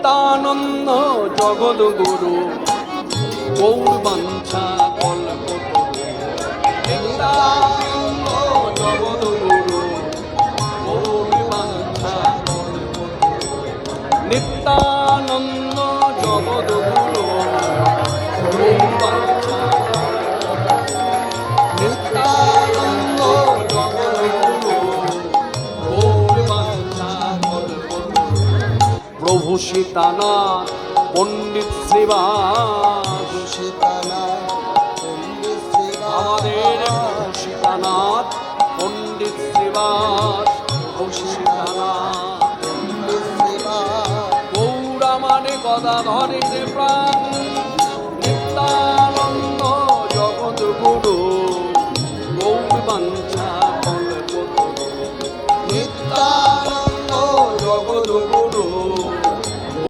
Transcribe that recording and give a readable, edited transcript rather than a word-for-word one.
নিত্যানন্দ জগদ্গুরু গৌর বাঞ্ছা কল্পতরু। নিত্যানন্দ জগদ্গুরু গৌর বাঞ্ছা কল্পতরু। নিত্যানন্দ জগদ্গুরু গৌর বাঞ্ছা। নিত্যানন্দ জগদ্গুরু গৌর বাঞ্ছা কল্পতরু। প্রভু সীতানাথ পণ্ডিত শ্রীবাস, আমাদের প্রভু সীতানাথ পণ্ডিত শ্রীবাস, প্রভু সীতানাথ। গৌরা মানে গদাধরের প্রাণ,